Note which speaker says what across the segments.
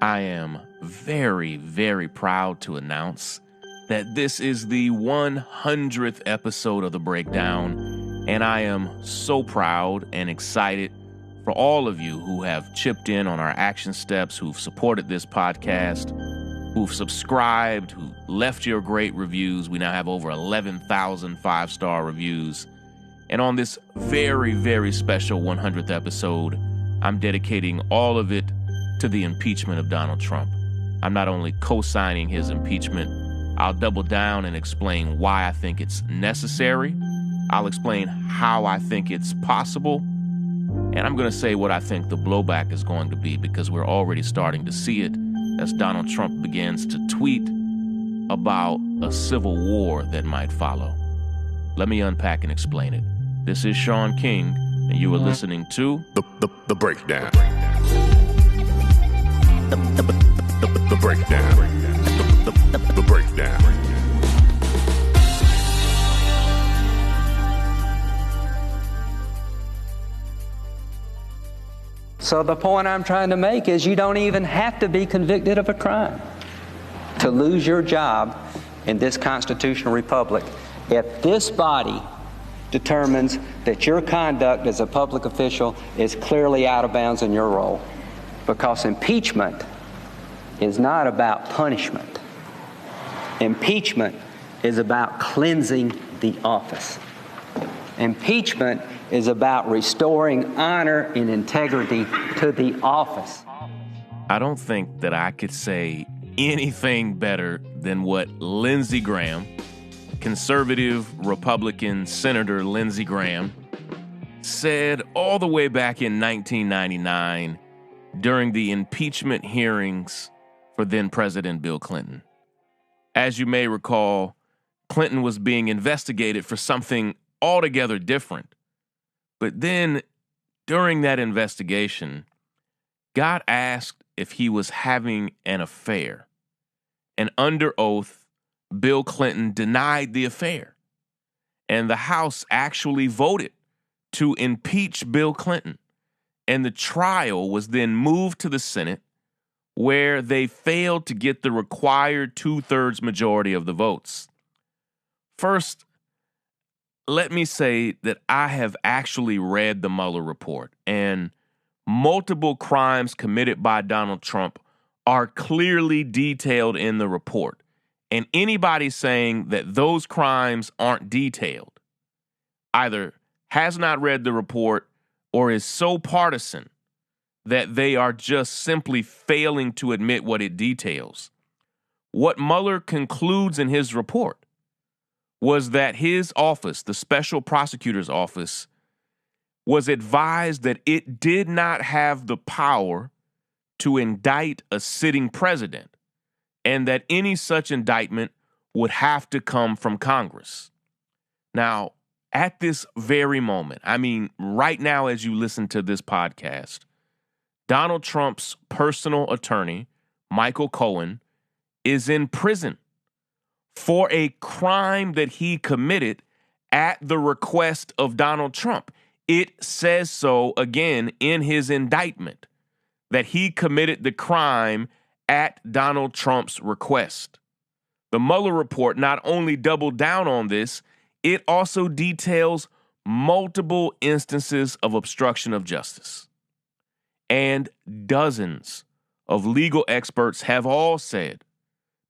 Speaker 1: I am very, very proud to announce that this is the 100th episode of The Breakdown, and I am so proud and excited for all of you who have chipped in on our action steps, who've supported this podcast, who've subscribed, who left your great reviews. We now have over 11,000 five-star reviews. And on this very, very special 100th episode, I'm dedicating all of it to the impeachment of Donald Trump. I'm not only co-signing his impeachment, I'll double down and explain why I think it's necessary. I'll explain how I think it's possible. And I'm going to say what I think the blowback is going to be, because we're already starting to see it as Donald Trump begins to tweet about a civil war that might follow. Let me unpack and explain it. This is Sean King, and you are listening to
Speaker 2: The Breakdown. The Breakdown. The Breakdown.
Speaker 3: So the point I'm trying to make is you don't even have to be convicted of a crime to lose your job in this constitutional republic if this body determines that your conduct as a public official is clearly out of bounds in your role. Because impeachment is not about punishment. Impeachment is about cleansing the office. Impeachment is about restoring honor and integrity to the office.
Speaker 1: I don't think that I could say anything better than what Lindsey Graham, conservative Republican Senator Lindsey Graham, said all the way back in 1999 during the impeachment hearings for then President Bill Clinton. As you may recall, Clinton was being investigated for something altogether different. But then, during that investigation, got asked if he was having an affair. And under oath, Bill Clinton denied the affair. And the House actually voted to impeach Bill Clinton. And the trial was then moved to the Senate, where they failed to get the required 2/3 majority of the votes. First, let me say that I have actually read the Mueller report, and multiple crimes committed by Donald Trump are clearly detailed in the report. And anybody saying that those crimes aren't detailed either has not read the report or is so partisan that they are just simply failing to admit what it details. What Mueller concludes in his report was that his office, the special prosecutor's office, was advised that it did not have the power to indict a sitting president, and that any such indictment would have to come from Congress. Now, at this very moment, I mean, right now as you listen to this podcast, Donald Trump's personal attorney, Michael Cohen, is in prison for a crime that he committed at the request of Donald Trump. It says so, again, in his indictment, that he committed the crime at Donald Trump's request. The Mueller report not only doubled down on this, it also details multiple instances of obstruction of justice. And dozens of legal experts have all said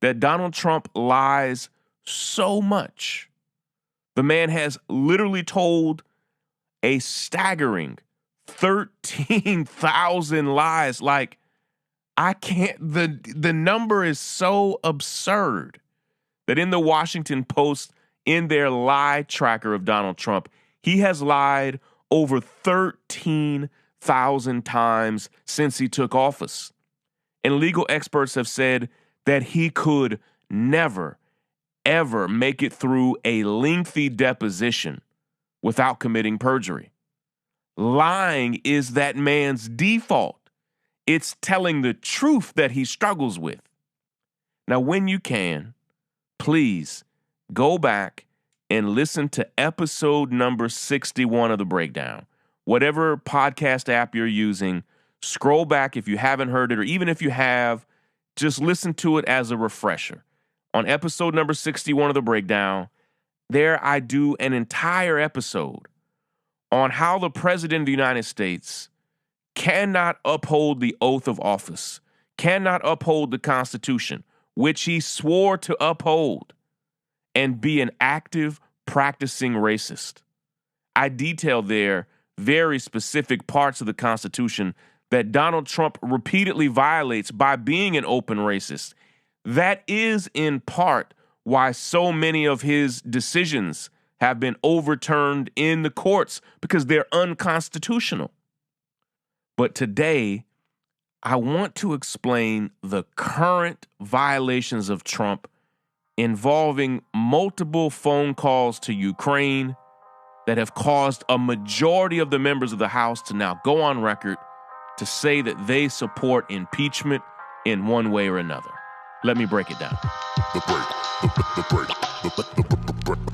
Speaker 1: that Donald Trump lies so much. The man has literally told a staggering 13,000 lies. Like, I can't, the number is so absurd that in the Washington Post, in their lie tracker of Donald Trump, he has lied over 13,000 times since he took office. And legal experts have said that he could never, ever make it through a lengthy deposition without committing perjury. Lying is that man's default. It's telling the truth that he struggles with. Now, when you can, please go back and listen to episode number 61 of The Breakdown. Whatever podcast app you're using, Scroll back if you haven't heard it, or even if you have, just listen to it as a refresher. On episode number 61 of The Breakdown, there I do an entire episode on how the President of the United States cannot uphold the oath of office, cannot uphold the Constitution, which he swore to uphold, and be an active, practicing racist. I detail there very specific parts of the Constitution that Donald Trump repeatedly violates by being an open racist. That is in part why so many of his decisions have been overturned in the courts, because they're unconstitutional. But today, I want to explain the current violations of Trump involving multiple phone calls to Ukraine that have caused a majority of the members of the House to now go on record to say that they support impeachment in one way or another. Let me break it down.
Speaker 2: The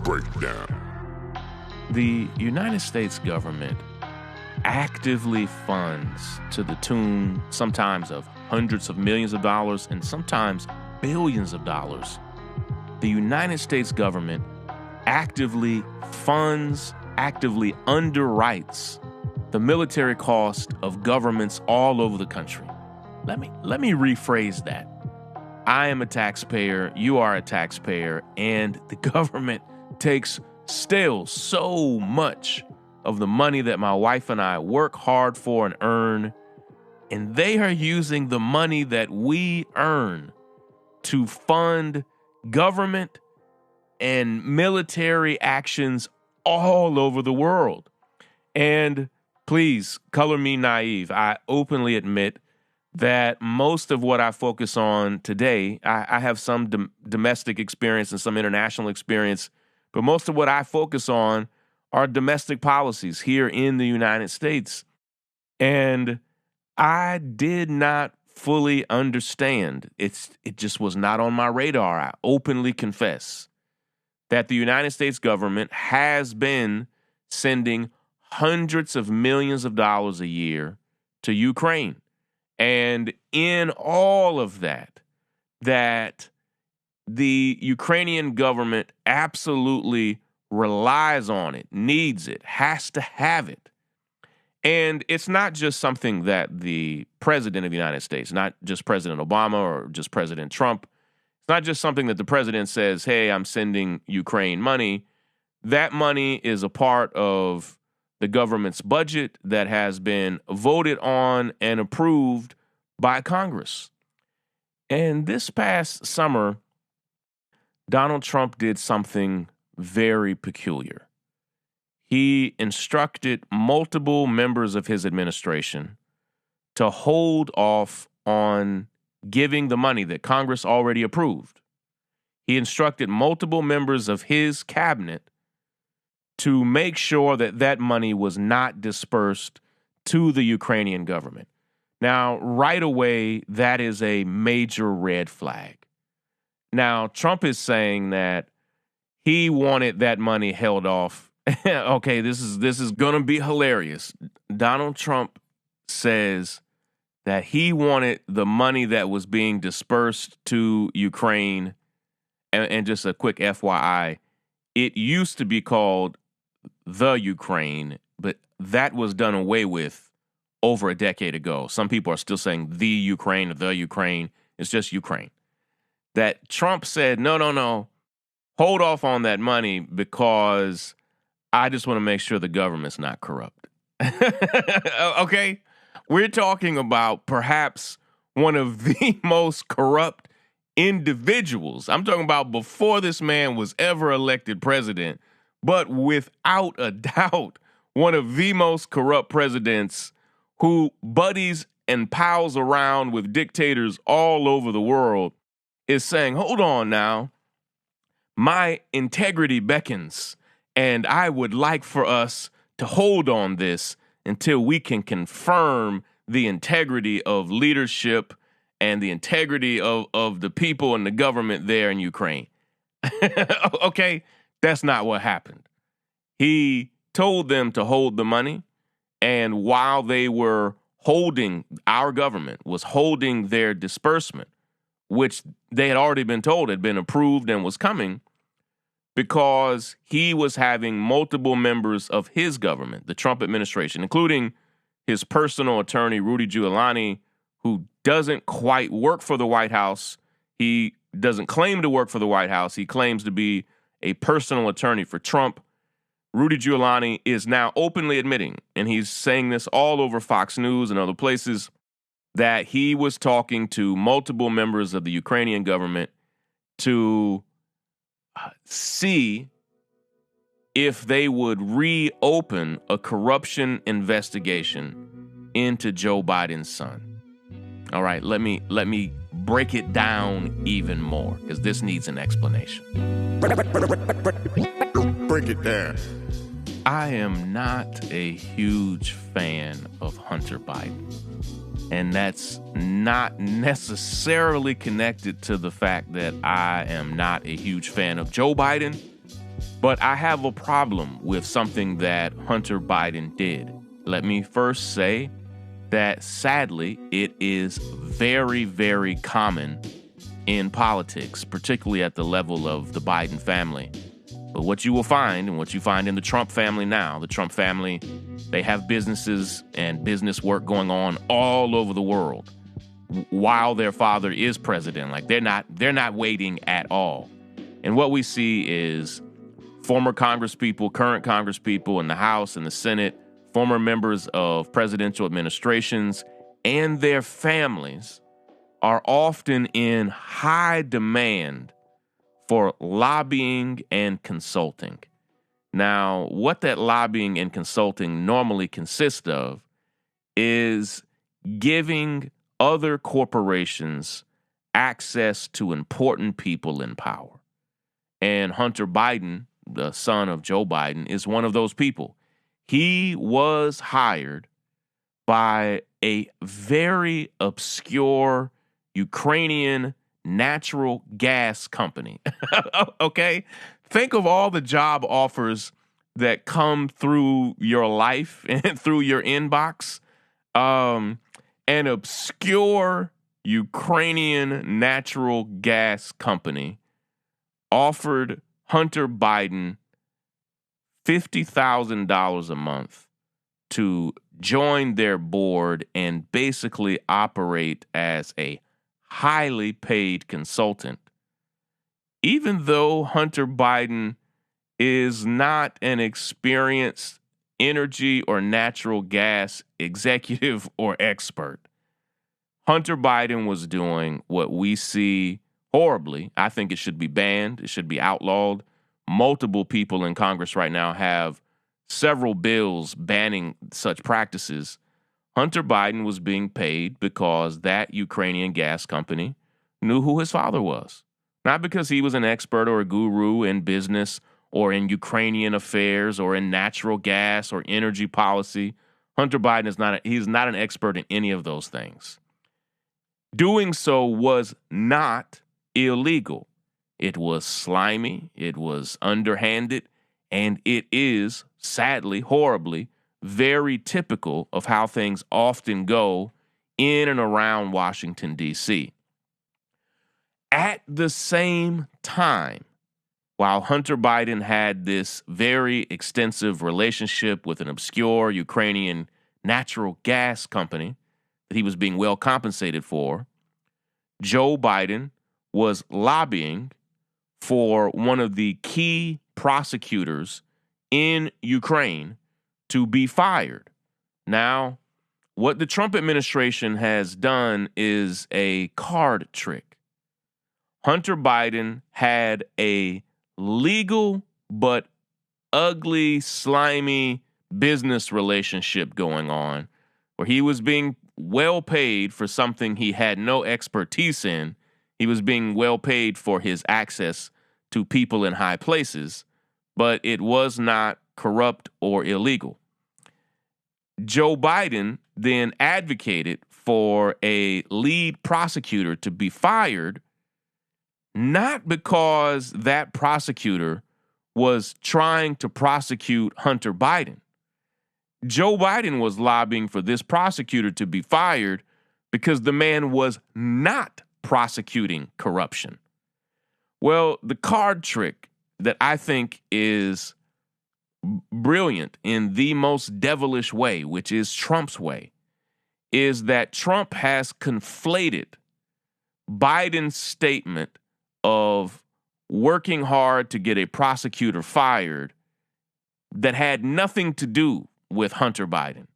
Speaker 2: breakdown.
Speaker 1: The United States government actively funds, to the tune sometimes of hundreds of millions of dollars and sometimes billions of dollars. The United States government actively funds, actively underwrites the military cost of governments all over the country. Let me rephrase that. I am a taxpayer, you are a taxpayer, and the government takes still so much of the money that my wife and I work hard for and earn, and they are using the money that we earn to fund government and military actions all over the world. And please, color me naive. I openly admit that most of what I focus on today, I have some domestic experience and some international experience, but most of what I focus on are domestic policies here in the United States. And I did not fully understand. It just was not on my radar. I openly confess that the United States government has been sending hundreds of millions of dollars a year to Ukraine. And in all of that the Ukrainian government absolutely relies on it, needs it, has to have it. And it's not just something that the president of the United States, not just President Obama or just President Trump, it's not just something that the president says, hey, I'm sending Ukraine money. That money is a part of the government's budget that has been voted on and approved by Congress. And this past summer, Donald Trump did something very peculiar. He instructed multiple members of his administration to hold off on giving the money that Congress already approved. He instructed multiple members of his cabinet to make sure that that money was not dispersed to the Ukrainian government. Now, right away, that is a major red flag. Now, Trump is saying that he wanted that money held off. Okay, this is going to be hilarious. Donald Trump says that he wanted the money that was being dispersed to Ukraine, and just a quick FYI, it used to be called the Ukraine, but that was done away with over a decade ago. Some people are still saying the Ukraine or the Ukraine. It's just Ukraine. That Trump said, no, hold off on that money because I just want to make sure the government's not corrupt. Okay? We're talking about perhaps one of the most corrupt individuals. I'm talking about before this man was ever elected president, but without a doubt, one of the most corrupt presidents who buddies and pals around with dictators all over the world, is saying, hold on now, my integrity beckons, and I would like for us to hold on this until we can confirm the integrity of leadership and the integrity of the people and the government there in Ukraine. Okay, that's not what happened. He told them to hold the money, and while they were our government was holding their disbursement, which they had already been told had been approved and was coming, because he was having multiple members of his government, the Trump administration, including his personal attorney, Rudy Giuliani, who doesn't quite work for the White House. He doesn't claim to work for the White House. He claims to be a personal attorney for Trump. Rudy Giuliani is now openly admitting, and he's saying this all over Fox News and other places, that he was talking to multiple members of the Ukrainian government to see if they would reopen a corruption investigation into Joe Biden's son. All right, let me break it down even more, because this needs an explanation.
Speaker 2: Break it down.
Speaker 1: I am not a huge fan of Hunter Biden. And that's not necessarily connected to the fact that I am not a huge fan of Joe Biden, but I have a problem with something that Hunter Biden did. Let me first say that sadly, it is very, very common in politics, particularly at the level of the Biden family. But what you will find, and what you find in the Trump family now, the Trump family, they have businesses and business work going on all over the world while their father is president. Like they're not waiting at all. And what we see is former congresspeople, current congresspeople in the House and the Senate, former members of presidential administrations, and their families are often in high demand for lobbying and consulting. Now, what that lobbying and consulting normally consists of is giving other corporations access to important people in power. And Hunter Biden, the son of Joe Biden, is one of those people. He was hired by a very obscure Ukrainian natural gas company. Okay? Think of all the job offers that come through your life and through your inbox. An obscure Ukrainian natural gas company offered Hunter Biden $50,000 a month to join their board and basically operate as a highly paid consultant. Even though Hunter Biden is not an experienced energy or natural gas executive or expert, Hunter Biden was doing what we see horribly. I think it should be banned. It should be outlawed. Multiple people in Congress right now have several bills banning such practices. Hunter Biden was being paid because that Ukrainian gas company knew who his father was. Not because he was an expert or a guru in business or in Ukrainian affairs or in natural gas or energy policy. Hunter Biden he's not an expert in any of those things. Doing so was not illegal. It was slimy, it was underhanded, and it is, sadly, horribly, very typical of how things often go in and around Washington, D.C. At the same time, while Hunter Biden had this very extensive relationship with an obscure Ukrainian natural gas company that he was being well compensated for, Joe Biden was lobbying for one of the key prosecutors in Ukraine to be fired. Now, what the Trump administration has done is a card trick. Hunter Biden had a legal but ugly, slimy business relationship going on where he was being well paid for something he had no expertise in. He was being well paid for his access to people in high places, but it was not corrupt or illegal. Joe Biden then advocated for a lead prosecutor to be fired, not because that prosecutor was trying to prosecute Hunter Biden. Joe Biden was lobbying for this prosecutor to be fired because the man was not prosecuting corruption. Well, the card trick that I think is brilliant in the most devilish way, which is Trump's way, is that Trump has conflated Biden's statement of working hard to get a prosecutor fired that had nothing to do with Hunter Biden.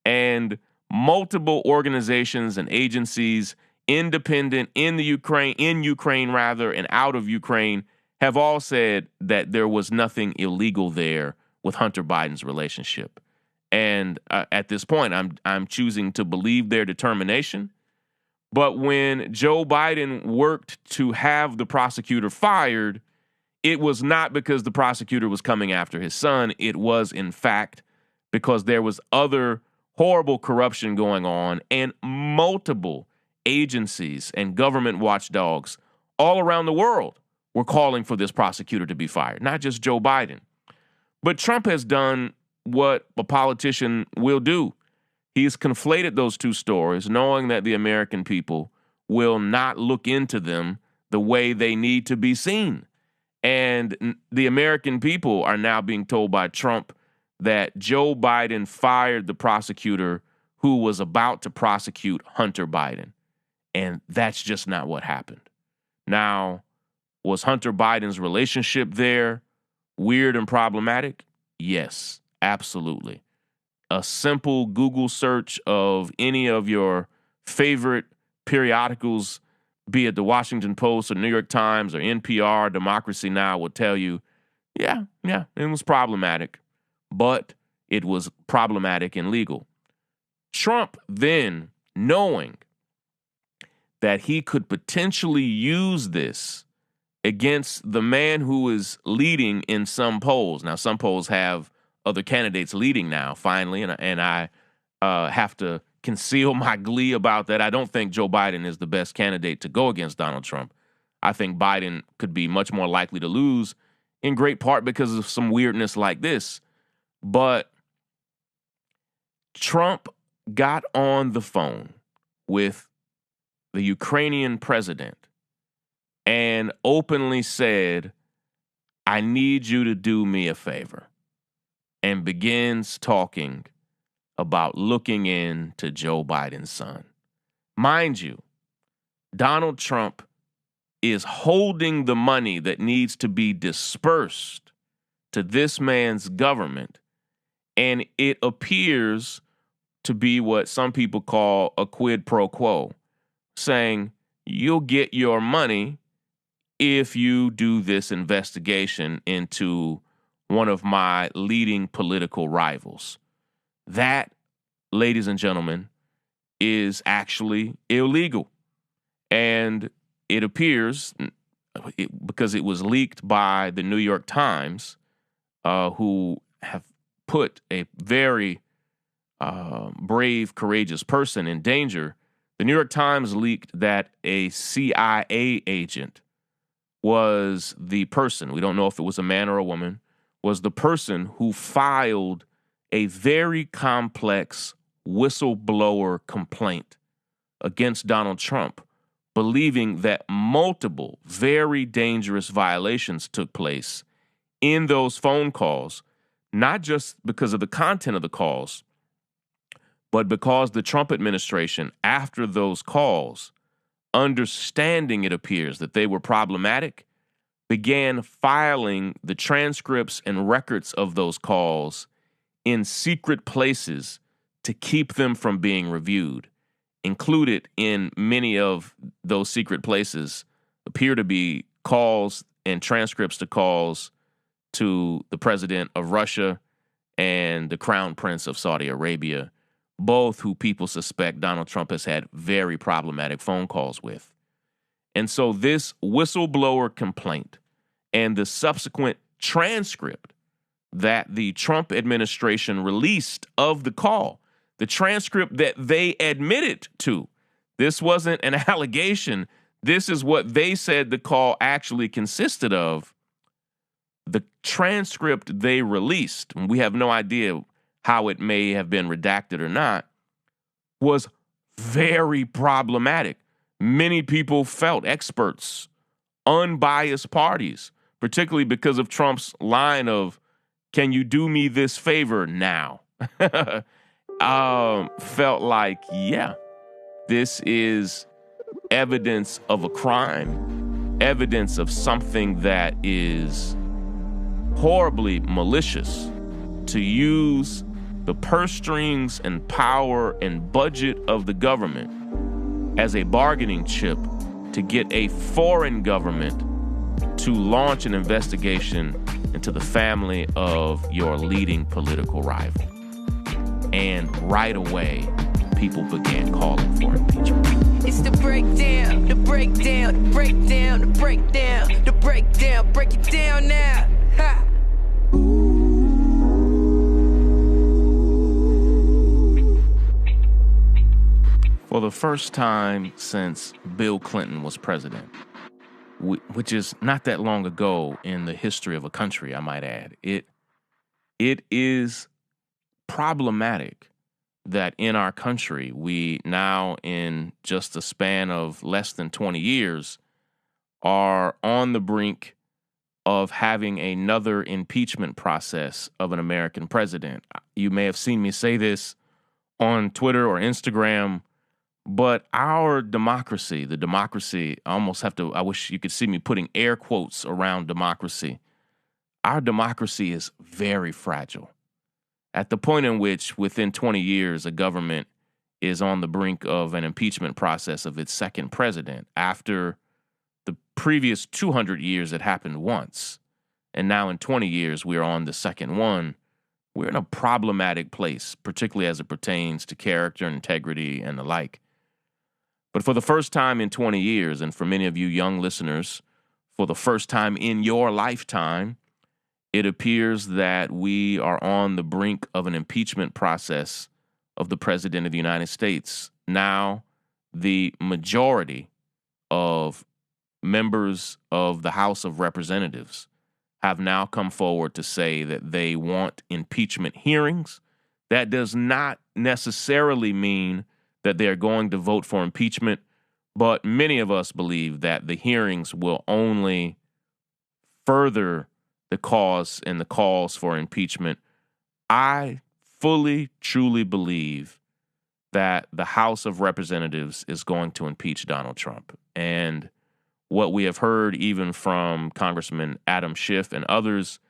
Speaker 1: And multiple organizations and agencies, independent in Ukraine, and out of Ukraine, have all said that there was nothing illegal there with Hunter Biden's relationship. And at this point, I'm choosing to believe their determination. But when Joe Biden worked to have the prosecutor fired, it was not because the prosecutor was coming after his son. It was, in fact, because there was other horrible corruption going on, and multiple agencies and government watchdogs all around the world were calling for this prosecutor to be fired, not just Joe Biden. But Trump has done what a politician will do. He's conflated those two stories, knowing that the American people will not look into them the way they need to be seen. And the American people are now being told by Trump that Joe Biden fired the prosecutor who was about to prosecute Hunter Biden. And that's just not what happened. Now, was Hunter Biden's relationship there weird and problematic? Yes, absolutely. A simple Google search of any of your favorite periodicals, be it the Washington Post or New York Times or NPR, Democracy Now! Will tell you, yeah, it was problematic, but it was problematic and legal. Trump then, knowing that he could potentially use this against the man who is leading in some polls. Now, some polls have other candidates leading now, finally, and I have to conceal my glee about that. I don't think Joe Biden is the best candidate to go against Donald Trump. I think Biden could be much more likely to lose, in great part because of some weirdness like this. But Trump got on the phone with the Ukrainian president and openly said, I need you to do me a favor, and begins talking about looking into Joe Biden's son. Mind you, Donald Trump is holding the money that needs to be dispersed to this man's government, and it appears to be what some people call a quid pro quo, saying you'll get your money if you do this investigation into one of my leading political rivals. That, ladies and gentlemen, is actually illegal. And it appears, because it was leaked by the New York Times, who have put a very brave, courageous person in danger. The New York Times leaked that a CIA agent was the person, we don't know if it was a man or a woman, was the person who filed a very complex whistleblower complaint against Donald Trump, believing that multiple very dangerous violations took place in those phone calls, not just because of the content of the calls, but because the Trump administration, after those calls, understanding, it appears, that they were problematic, began filing the transcripts and records of those calls in secret places to keep them from being reviewed. Included in many of those secret places appear to be calls and transcripts to calls to the president of Russia and the crown prince of Saudi Arabia, both who people suspect Donald Trump has had very problematic phone calls with. And so this whistleblower complaint and the subsequent transcript that the Trump administration released of the call, the transcript that they admitted to, this wasn't an allegation. This is what they said the call actually consisted of. The transcript they released, and we have no idea how it may have been redacted or not, was very problematic. Many people felt, experts, unbiased parties, particularly because of Trump's line of, "Can you do me this favor now?" Felt like, yeah, this is evidence of a crime, evidence of something that is horribly malicious, to use the purse strings and power and budget of the government as a bargaining chip to get a foreign government to launch an investigation into the family of your leading political rival. And right away, people began calling for impeachment.
Speaker 4: It's the breakdown, the breakdown, the breakdown, the breakdown, the breakdown. Break it down now. Ha!
Speaker 1: For the first time since Bill Clinton was president, which is not that long ago in the history of a country, I might add, it is problematic that in our country, we now, in just a span of less than 20 years, are on the brink of having another impeachment process of an American president. You may have seen me say this on Twitter or Instagram, but our democracy, the democracy, I wish you could see me putting air quotes around democracy. Our democracy is very fragile. At the point in which within 20 years, a government is on the brink of an impeachment process of its second president, after the previous 200 years it happened once, and now in 20 years we're on the second one, we're in a problematic place, particularly as it pertains to character and integrity and the like. But for the first time in 20 years, and for many of you young listeners, for the first time in your lifetime, it appears that we are on the brink of an impeachment process of the President of the United States. Now, the majority of members of the House of Representatives have now come forward to say that they want impeachment hearings. That does not necessarily mean that they're going to vote for impeachment, but many of us believe that the hearings will only further the cause and the calls for impeachment. I fully, truly believe that the House of Representatives is going to impeach Donald Trump. And what we have heard even from Congressman Adam Schiff and others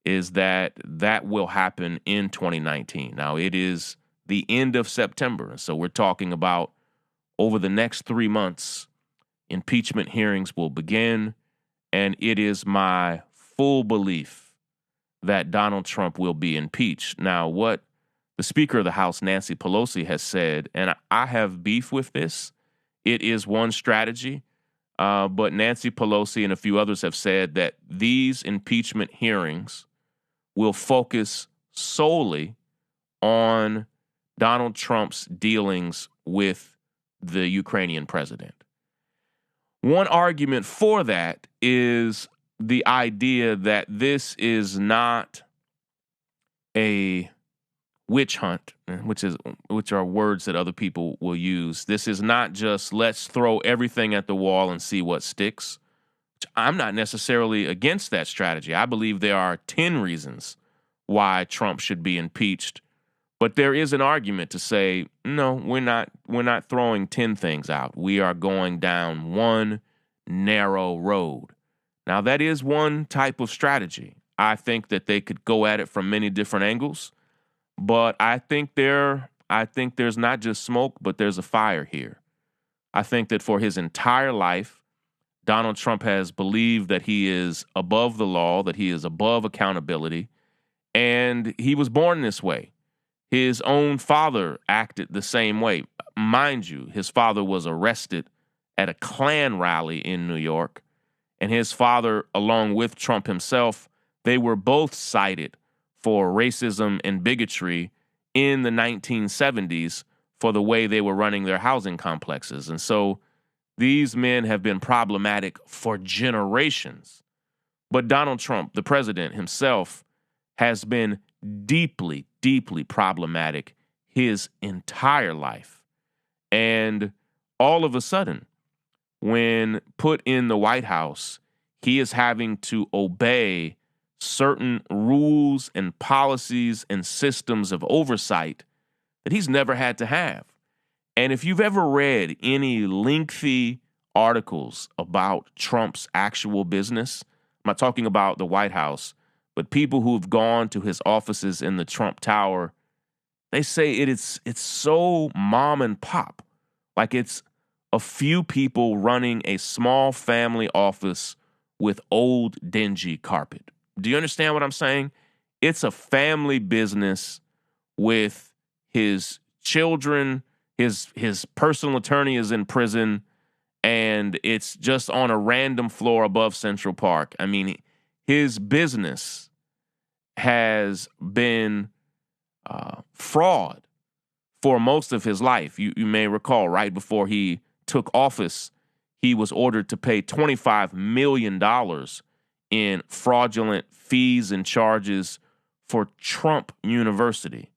Speaker 1: is that that will happen in 2019. Now, it is the end of September, so we're talking about over the next 3 months, impeachment hearings will begin, and it is my full belief that Donald Trump will be impeached. Now, what the Speaker of the House, Nancy Pelosi, has said, and I have beef with this, it is one strategy, but Nancy Pelosi and a few others have said that these impeachment hearings will focus solely on Donald Trump's dealings with the Ukrainian president. One argument for that is the idea that this is not a witch hunt, which are words that other people will use. This is not just let's throw everything at the wall and see what sticks. I'm not necessarily against that strategy. I believe there are 10 reasons why Trump should be impeached. But there is an argument to say, no, we're not throwing 10 things out. We are going down one narrow road. Now, that is one type of strategy. I think that they could go at it from many different angles, but I think there's not just smoke, but there's a fire here. I think that for his entire life, Donald Trump has believed that he is above the law, that he is above accountability, and he was born this way. His own father acted the same way. Mind you, his father was arrested at a Klan rally in New York, and his father, along with Trump himself, they were both cited for racism and bigotry in the 1970s for the way they were running their housing complexes. And so these men have been problematic for generations. But Donald Trump, the president himself, has been deeply, deeply problematic his entire life. And all of a sudden, when put in the White House, he is having to obey certain rules and policies and systems of oversight that he's never had to have. And if you've ever read any lengthy articles about Trump's actual business, I'm not talking about the White House, but people who've gone to his offices in the Trump Tower, they say it's so mom and pop. Like it's a few people running a small family office with old, dingy carpet. Do you understand what I'm saying? It's a family business with his children, his personal attorney is in prison, and it's just on a random floor above Central Park. I mean, his business has been fraud for most of his life. You may recall right before he took office, he was ordered to pay $25 million in fraudulent fees and charges for Trump University,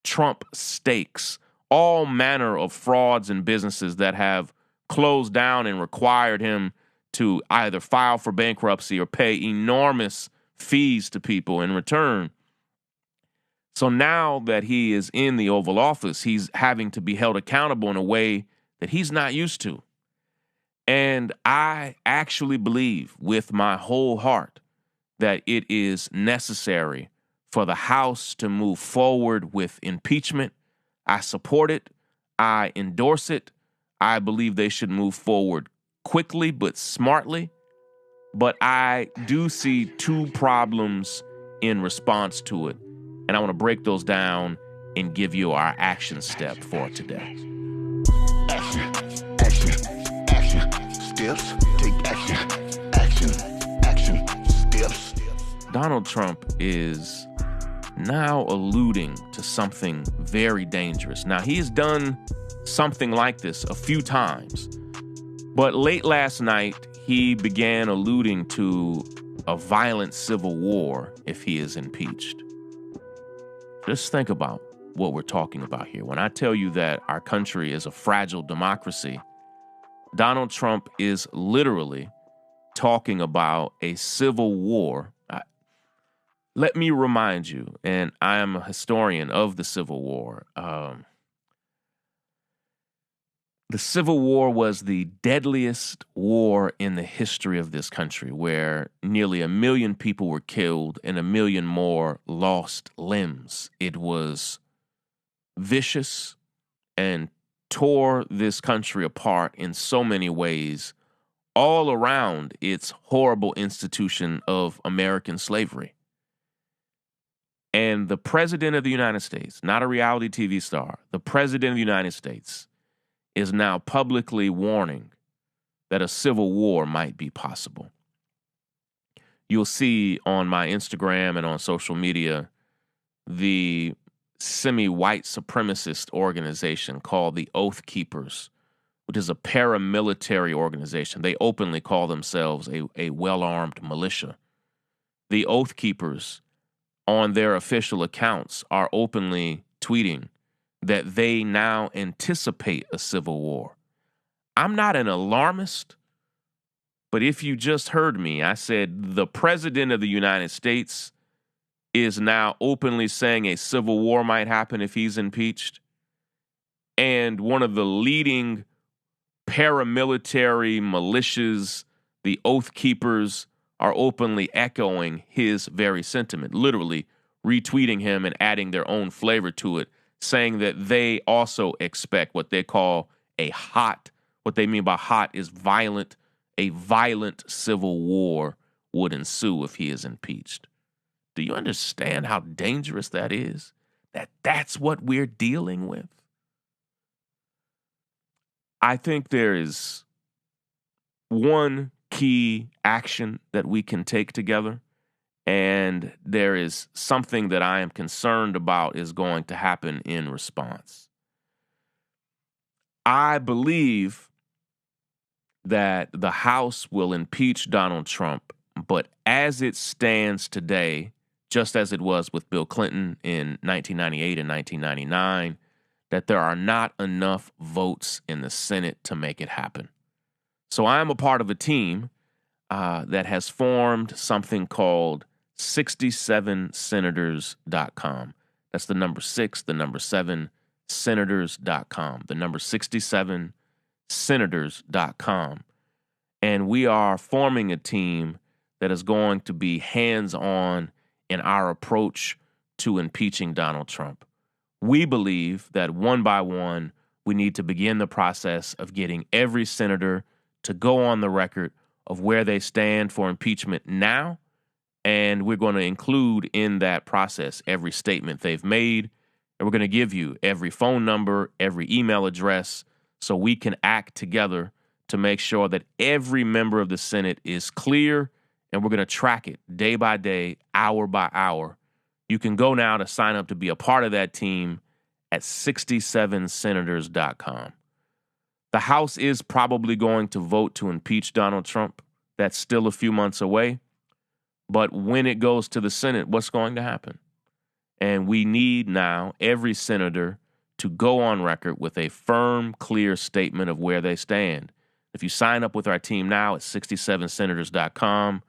Speaker 1: Trump Stakes, all manner of frauds and businesses that have closed down and required him to either file for bankruptcy or pay enormous fees to people in return. So now that he is in the Oval Office, he's having to be held accountable in a way that he's not used to. And I actually believe with my whole heart that it is necessary for the House to move forward with impeachment. I support it. I endorse it. I believe they should move forward quickly but smartly. But I do see two problems in response to it. And I want to break those down and give you our action step for today.
Speaker 2: Action, steps, take action, steps.
Speaker 1: Donald Trump is now alluding to something very dangerous. Now, he has done something like this a few times, but late last night, he began alluding to a violent civil war if he is impeached. Just think about what we're talking about here. When I tell you that our country is a fragile democracy, Donald Trump is literally talking about a civil war. Let me remind you, and I am a historian of the Civil War. The Civil War was the deadliest war in the history of this country, where nearly 1 million people were killed and 1 million more lost limbs. It was vicious and tore this country apart in so many ways, all around its horrible institution of American slavery. And the President of the United States, not a reality TV star, the President of the United States is now publicly warning that a civil war might be possible. You'll see on my Instagram and on social media the semi-white supremacist organization called the Oath Keepers, which is a paramilitary organization. They openly call themselves a well-armed militia. The Oath Keepers, on their official accounts, are openly tweeting that they now anticipate a civil war. I'm not an alarmist, but if you just heard me, I said the President of the United States is now openly saying a civil war might happen if he's impeached. And one of the leading paramilitary militias, the Oath Keepers, are openly echoing his very sentiment, literally retweeting him and adding their own flavor to it, saying that they also expect what they call what they mean by hot is violent, a violent civil war would ensue if he is impeached. Do you understand how dangerous that is? That's what we're dealing with? I think there is one key action that we can take together, and there is something that I am concerned about is going to happen in response. I believe that the House will impeach Donald Trump, but as it stands today, just as it was with Bill Clinton in 1998 and 1999, that there are not enough votes in the Senate to make it happen. So I am a part of a team that has formed something called 67senators.com. That's the number 6, the number 7, senators.com. The number 67senators.com. And we are forming a team that is going to be hands-on in our approach to impeaching Donald Trump. We believe that one by one, we need to begin the process of getting every senator to go on the record of where they stand for impeachment now. And we're going to include in that process every statement they've made. And we're going to give you every phone number, every email address, so we can act together to make sure that every member of the Senate is clear. And we're going to track it day by day, hour by hour. You can go now to sign up to be a part of that team at 67senators.com. The House is probably going to vote to impeach Donald Trump. That's still a few months away. But when it goes to the Senate, what's going to happen? And we need now every senator to go on record with a firm, clear statement of where they stand. If you sign up with our team now at 67senators.com,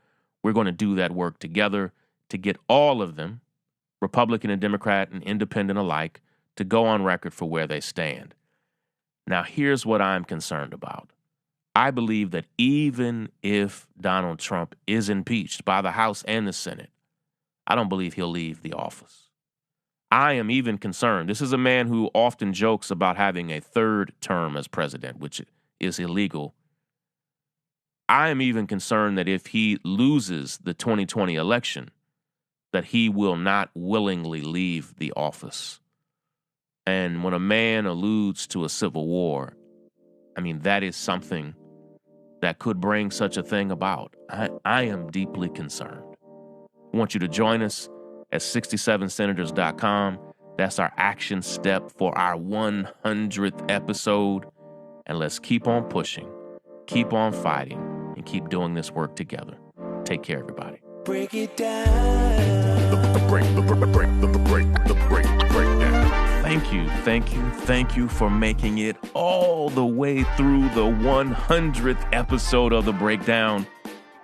Speaker 1: we're going to do that work together to get all of them, Republican and Democrat and independent alike, to go on record for where they stand. Now, here's what I'm concerned about. I believe that even if Donald Trump is impeached by the House and the Senate, I don't believe he'll leave the office. I am even concerned. This is a man who often jokes about having a third term as president, which is illegal. I am even concerned that if he loses the 2020 election, that he will not willingly leave the office. And when a man alludes to a civil war, I mean, that is something that could bring such a thing about. I am deeply concerned. I want you to join us at 67senators.com. That's our action step for our 100th episode. And let's keep on pushing, keep on fighting, and keep doing this work together. Take care, everybody.
Speaker 4: Break it down.
Speaker 1: The breakdown. Thank you for making it all the way through the 100th episode of The Breakdown.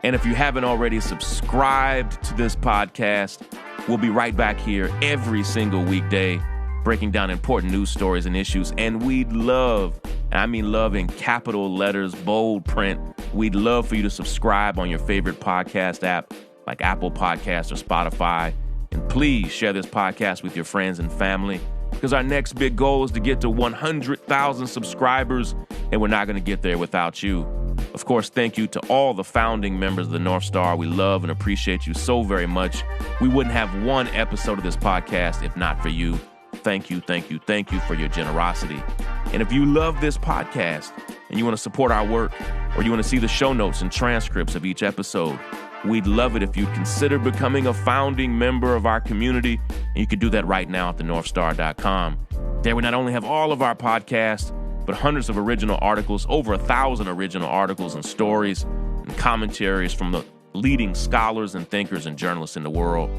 Speaker 1: And if you haven't already subscribed to this podcast, we'll be right back here every single weekday, breaking down important news stories and issues. And we'd love, and I mean love in capital letters, bold print, we'd love for you to subscribe on your favorite podcast app like Apple Podcasts or Spotify. And please share this podcast with your friends and family, because our next big goal is to get to 100,000 subscribers, and we're not going to get there without you. Of course, thank you to all the founding members of the North Star. We love and appreciate you so very much. We wouldn't have one episode of this podcast if not for you. Thank you for your generosity. And if you love this podcast and you want to support our work, or you want to see the show notes and transcripts of each episode, we'd love it if you'd consider becoming a founding member of our community. And you can do that right now at thenorthstar.com. There we not only have all of our podcasts, but hundreds of original articles, over 1,000 original articles and stories and commentaries from the leading scholars and thinkers and journalists in the world.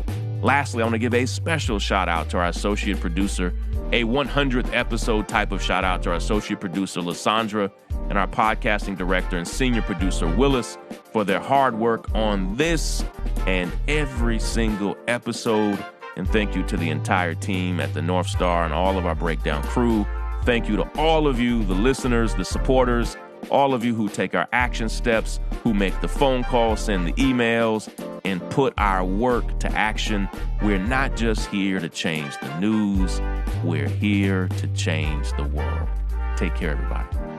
Speaker 1: Lastly, I want to give a special shout out to our associate producer, a 100th episode type of shout out to our associate producer, Lysandra, and our podcasting director and senior producer, Willis, for their hard work on this and every single episode. And thank you to the entire team at the North Star and all of our Breakdown crew. Thank you to all of you, the listeners, the supporters, all of you who take our action steps, who make the phone calls, send the emails, and put our work to action. We're not just here to change the news. We're here to change the world. Take care, everybody.